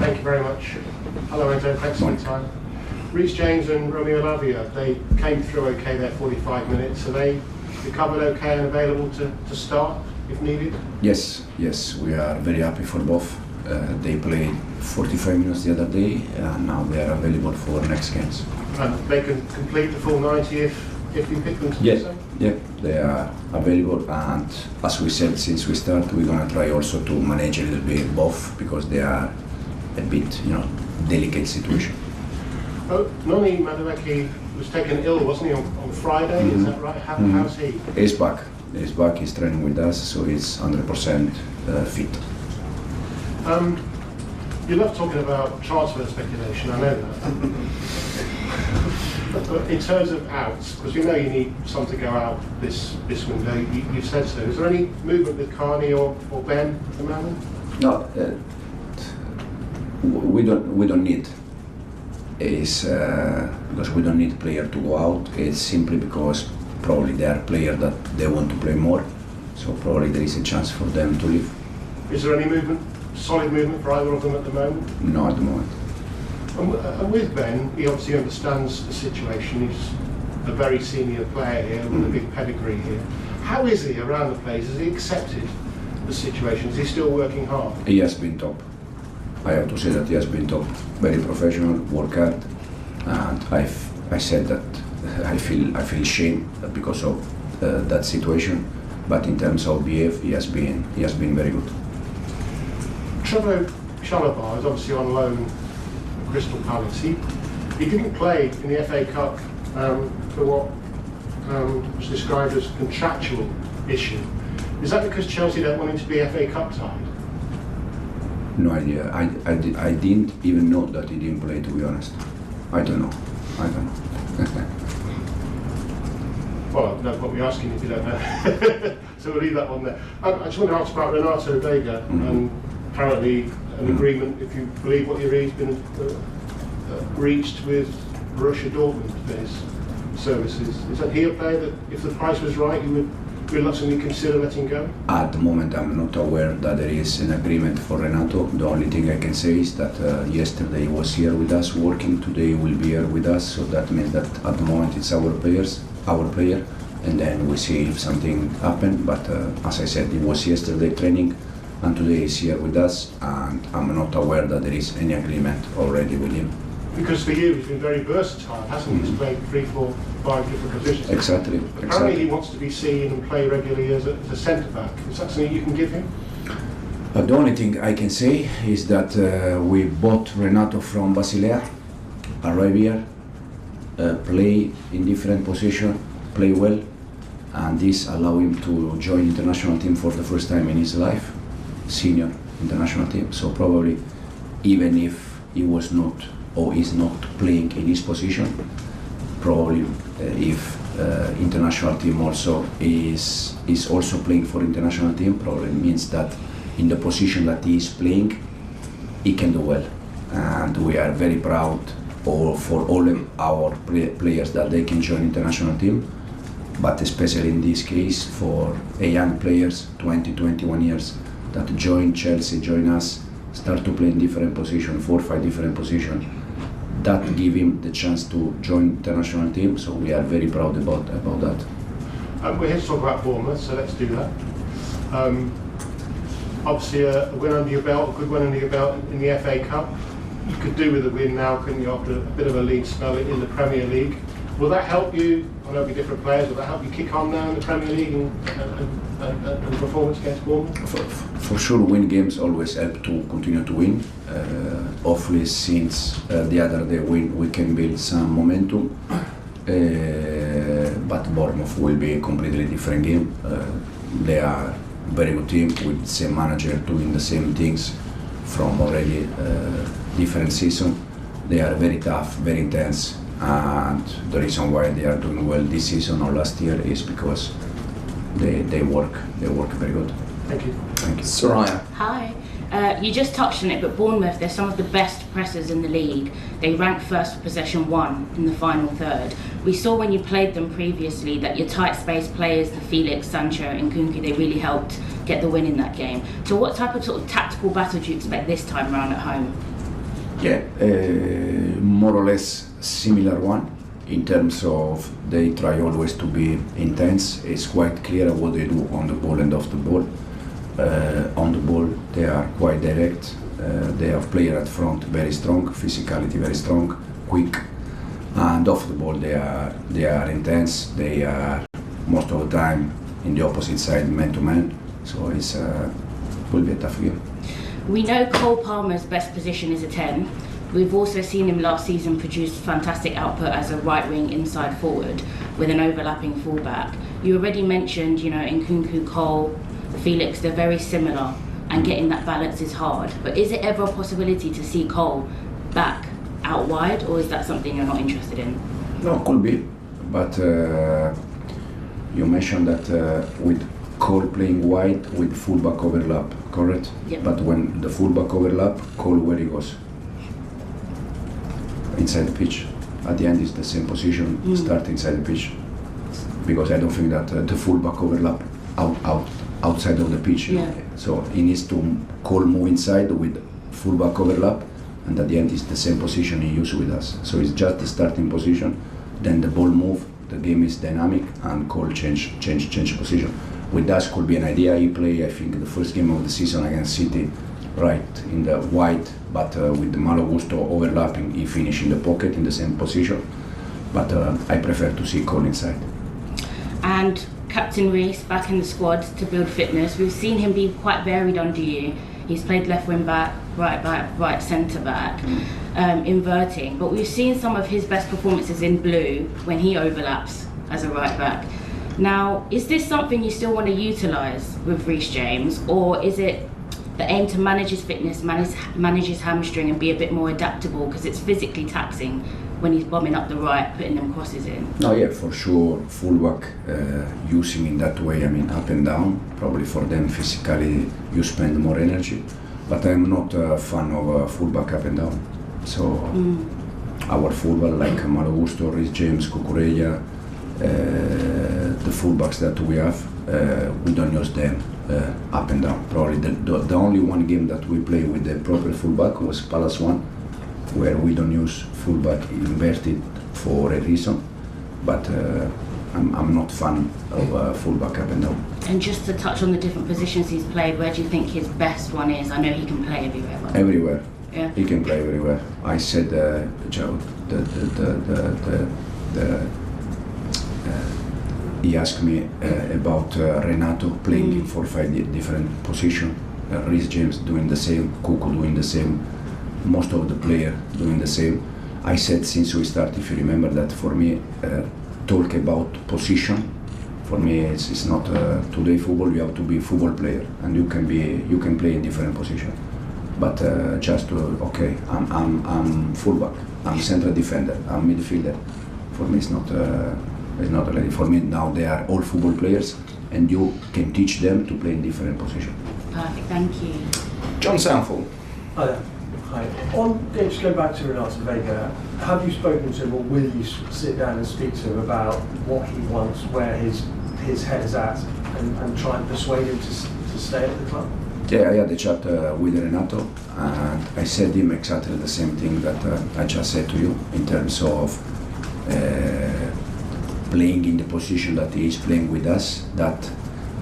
Thank you very much. Hello Enzo, thanks for your time. Reece James and Romeo Lavia, they came through okay there, 45 minutes. Are they recovered okay and available to start if needed? Yes, we are very happy for both. They played 45 minutes the other day and now they are available for next games. And they can complete the full 90 if you pick them to do so? Yeah, they are available, and as we said since we start, we're going to try also to manage a little bit both because they are a bit, delicate situation. Oh, Noni Madueke was taken ill, wasn't he, on Friday? Is that right? How's he? He's back. He's training with us, so he's 100% fit. You love talking about transfer speculation, I know that. But in terms of outs, because you know you need some to go out this window, you've said so. Is there any movement with Carney or Ben at the moment? No, we don't need. It's because we don't need player to go out. It's simply because probably they are players that they want to play more, so probably there is a chance for them to leave. Is there any movement, solid movement for either of them at the moment? No, at the moment. And with Ben, he obviously understands the situation. He's a very senior player here with a big pedigree here. How is he around the place? Has he accepted the situation? Is he still working hard? He has been top. I have to say that he has been top. Very professional, work hard, and I said that I feel shame because of that situation. But in terms of behave, he has been very good. Trevoh Chalobah is obviously on loan at Crystal Palace. He didn't play in the FA Cup for what was described as a contractual issue. Is that because Chelsea don't want him to be FA Cup tied? No idea. I didn't even know that he didn't play, to be honest. I don't know. Well, no point me asking if you don't know. So we'll leave that one there. I just want to ask about Renato Veiga. Apparently an agreement, if you believe what you read, has been reached with Borussia Dortmund for his services. Is that he a player that, if the price was right, you would reluctantly consider letting go? At the moment, I'm not aware that there is an agreement for Renato. The only thing I can say is that yesterday he was here with us working, today he will be here with us, so that means that at the moment it's our player, and then we see if something happened. But as I said, he was yesterday training, and today he's here with us, and I'm not aware that there is any agreement already with him. Because for you, he's been very versatile, hasn't he? He's played 3, 4, 5 different positions. Exactly. Apparently he wants to be seen and play regularly as a centre-back. Is that something you can give him? The only thing I can say is that we bought Renato from Basilea, arrive here, play in different positions, play well, and this allow him to join international team for the first time in his life, senior international team. So probably even if he was not or is not playing in his position, probably if international team also is also playing for international team, probably means that in the position that he is playing, he can do well. And we are very proud for all of our players that they can join international team, but especially in this case for a young players, 20, 21 years, that join Chelsea, join us, start to play in different positions, 4 or 5 different positions. That give him the chance to join international team, so we are very proud about that. We're here to talk about Bournemouth, so let's do that. Obviously a win under your belt, a good win under your belt in the FA Cup. You could do with a win now, couldn't you, after a bit of a lead spell in the Premier League? Will that help you? I know it'll be different players. Will that help you kick on now in the Premier League and performance against Bournemouth? For sure, win games always help to continue to win. Hopefully, since the other day win, we can build some momentum. But Bournemouth will be a completely different game. They are a very good team with the same manager doing the same things from already different season. They are very tough, very intense. And the reason why they are doing well this season or last year is because they work very good. Thank you. Thank you. Soraya. Hi. You just touched on it, but Bournemouth, they're some of the best pressers in the league. They rank first for possession 1 in the final third. We saw when you played them previously that your tight space players, the Felix, Sancho and Kunku, they really helped get the win in that game. So what type of sort of tactical battle do you expect this time around at home? Yeah, more or less similar one in terms of they try always to be intense. It's quite clear what they do on the ball and off the ball. On the ball they are quite direct. They have player at front very strong, physicality very strong, quick, and off the ball they are intense. They are most of the time in the opposite side man to man. So it's will be a tough game. We know Cole Palmer's best position is a 10. We've also seen him last season produce fantastic output as a right wing inside forward with an overlapping fullback. You already mentioned, Nkunku, Cole, Felix, they're very similar and getting that balance is hard. But is it ever a possibility to see Cole back out wide, or is that something you're not interested in? No, could be. But you mentioned that with Cole playing wide with fullback overlap, correct? Yep. But when the fullback overlap, Cole where he goes? Inside the pitch. At the end is the same position, start inside the pitch. Because I don't think that the fullback overlap outside of the pitch. Yeah. So he needs to Cole move inside with fullback overlap, and at the end is the same position he used with us. So it's just the starting position, then the ball move, the game is dynamic, and Cole change position. With that could be an idea. He play, I think, the first game of the season against City, right in the wide, but with the Malo Gusto overlapping, he finished in the pocket in the same position. But I prefer to see Cole inside. And Captain Reece back in the squad to build fitness. We've seen him be quite varied under you. He's played left wing back, right centre back, inverting. But we've seen some of his best performances in blue when he overlaps as a right back. Now, is this something you still want to utilise with Reece James, or is it the aim to manage his fitness, manage his hamstring and be a bit more adaptable, because it's physically taxing when he's bombing up the right, putting them crosses in? No, yeah, for sure, fullback using in that way, I mean up and down, probably for them physically you spend more energy, but I'm not a fan of fullback up and down. So our fullback like Malo Gusto, Reece James, Cucurella, the fullbacks that we have, we don't use them up and down. Probably the only one game that we play with the proper fullback was Palace one, where we don't use fullback inverted for a reason, but I'm not fan of fullback up and down. And just to touch on the different positions he's played, where do you think his best one is? I know he can play everywhere. But Everywhere. Yeah. He can play everywhere. I said, Joe, he asked me about Renato playing in 4 or 5 different positions. Reece James doing the same, Cucu doing the same, most of the players doing the same. I said since we started, if you remember, that for me, talk about position. For me, it's not today football. You have to be a football player, and you can play in different positions. But just to I'm fullback, I'm central defender, I'm midfielder. For me, it's not a lady. For me now they are all football players, and you can teach them to play in different positions. Perfect, thank you. John Sanford. Hi there. Hi. Just going back to Renato Veiga, have you spoken to him, or will you sit down and speak to him about what he wants, where his head is at, and try and persuade him to stay at the club? Yeah, I had a chat with Renato, and I said him exactly the same thing that I just said to you in terms of playing in the position that he is playing with us, that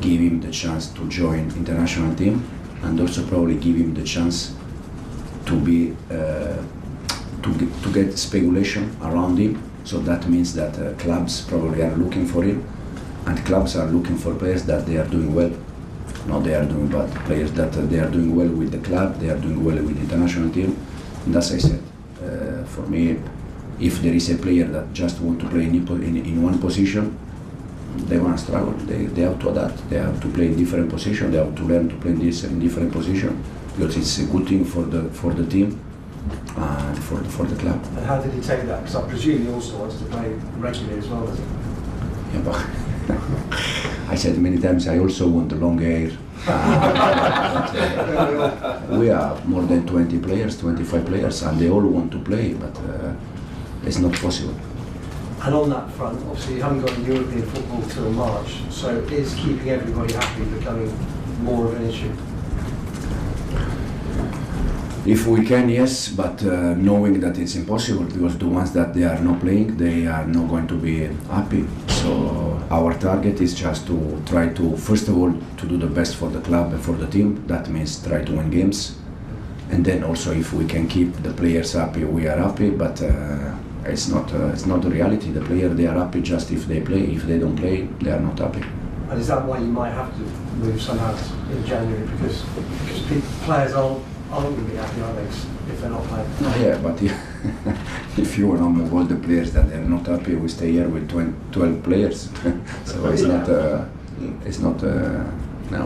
give him the chance to join international team, and also probably give him the chance to be to get speculation around him. So that means that clubs probably are looking for him, and clubs are looking for players that they are doing well. Not they are doing bad, players that they are doing well with the club, they are doing well with the international team. And as I said, for me, if there is a player that just want to play in one position, they want to struggle. They have to adapt. They have to play in different positions. They have to learn to play in different positions, because it's a good thing for the team and for the club. And how did he take that? Because I presume he also wants to play regularly as well, does he? Yeah, but I said many times I also want a long hair. We have more than 20 players, 25 players, and they all want to play, but it's not possible. And on that front, obviously you haven't got a European football till March, so is keeping everybody happy becoming more of an issue? If we can, yes, but knowing that it's impossible because the ones that they are not playing, they are not going to be happy. So our target is just to try to, first of all, to do the best for the club and for the team. That means try to win games, and then also if we can keep the players happy, we are happy. But it's not the reality. The player, they are happy just if they play. If they don't play, they are not happy. And is that why you might have to move some out in January because players aren't going to be happy, are they, if they're not playing? Yeah, but if you want to move all the players that are not happy, we stay here with 12 players. So it's not. No,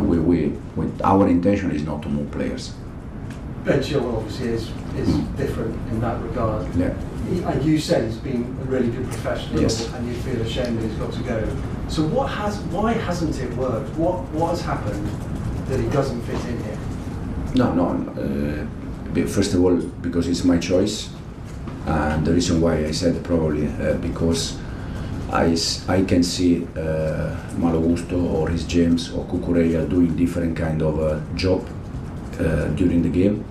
our intention is not to move players. Ben Chilwell obviously is different in that regard. Yeah. And you said he's been a really good professional, Yes. and you feel ashamed that he's got to go. So why hasn't it worked? What has happened that he doesn't fit in here? No. First of all, because it's my choice, and the reason why I said probably because I can see Malo Gusto or Rhys James or Cucurella doing different kind of job during the game,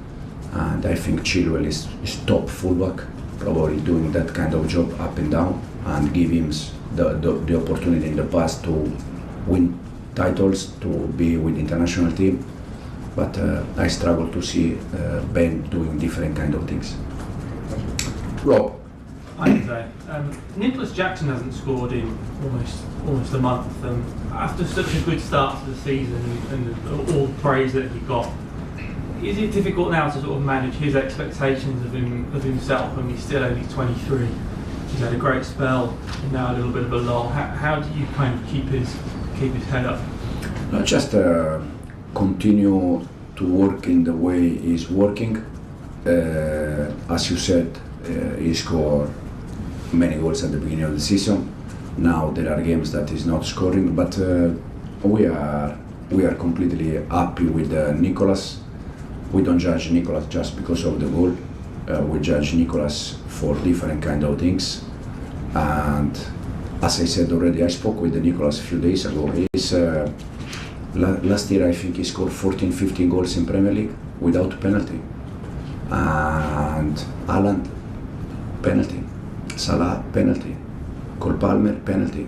and I think Chilwell is top fullback, probably doing that kind of job up and down, and give him the opportunity in the past to win titles, to be with the international team. But I struggle to see Ben doing different kind of things. Rob. Hi, Enzo. Nicholas Jackson hasn't scored in almost a month. After such a good start to the season and all the praise that he got, is it difficult now to sort of manage his expectations of himself when he's still only 23? He's had a great spell and now a little bit of a lull. How do you kind of keep his head up? Not just continue to work in the way he's working. As you said, he scored many goals at the beginning of the season. Now there are games that he's not scoring, but we are completely happy with Nicolas. We don't judge Nicolas just because of the goal. We judge Nicolas for different kind of things. And as I said already, I spoke with Nicolas a few days ago. He's last year I think he scored 14-15 goals in Premier League without penalty. And Haaland, penalty. Salah, penalty. Cole Palmer, penalty.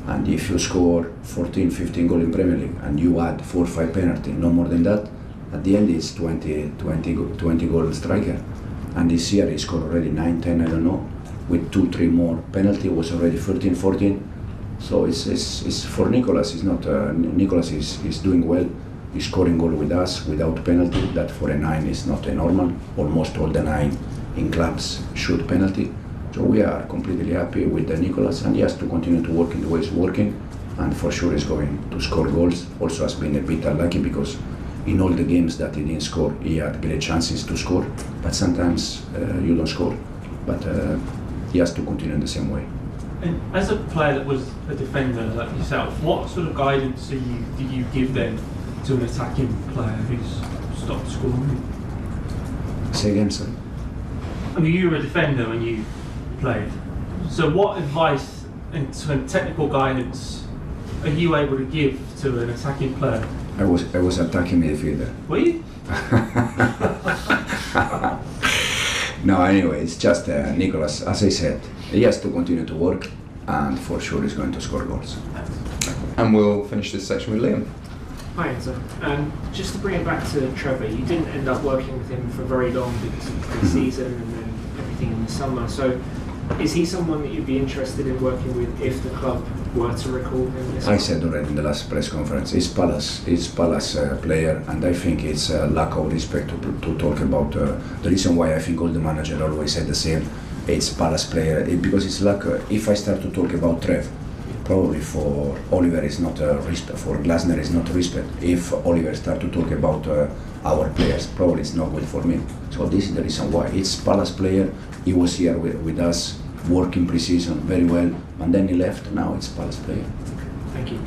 And if you score 14-15 goals in Premier League and you add 4 or 5 penalty, no more than that, at the end it's 20 goal striker. And this year he scored already 9-10, I don't know, with 2-3 more penalty, was already 13-14. So it's for Nicolas. It's not Nicolas is doing well. He's scoring goal with us without penalty. That for a 9 is not a normal. Almost all the 9 in clubs shoot penalty. So we are completely happy with Nicolas, and he has to continue to work in the way he's working. And for sure he's going to score goals. Also has been a bit unlucky because in all the games that he didn't score, he had great chances to score. But sometimes you don't score. But he has to continue in the same way. And as a player that was a defender like yourself, what sort of guidance do you give then to an attacking player who's stopped scoring? Say again, sir. I mean, you were a defender when you played. So what advice and technical guidance are you able to give to an attacking player? I was attacking midfielder. Were you? No, anyway, it's just Nicolas, as I said, he has to continue to work, and for sure he's going to score goals. And we'll finish this section with Liam. Hi Enzo. Just to bring it back to Trevoh, you didn't end up working with him for very long because of the season and then everything in the summer. So is he someone that you'd be interested in working with if the club were to recall him this I said already in the last press conference, he's Palace player, and I think it's a lack of respect to talk about the reason why I think all the managers always said the same. It's Palace player because it's like if I start to talk about Trevoh, probably for Oliver is not respect, for Glasner is not respect. If Oliver start to talk about our players, probably it's not good for me. So this is the reason why it's Palace player. He was here with us, working pre-season very well, and then he left. Now it's Palace player. Thank you.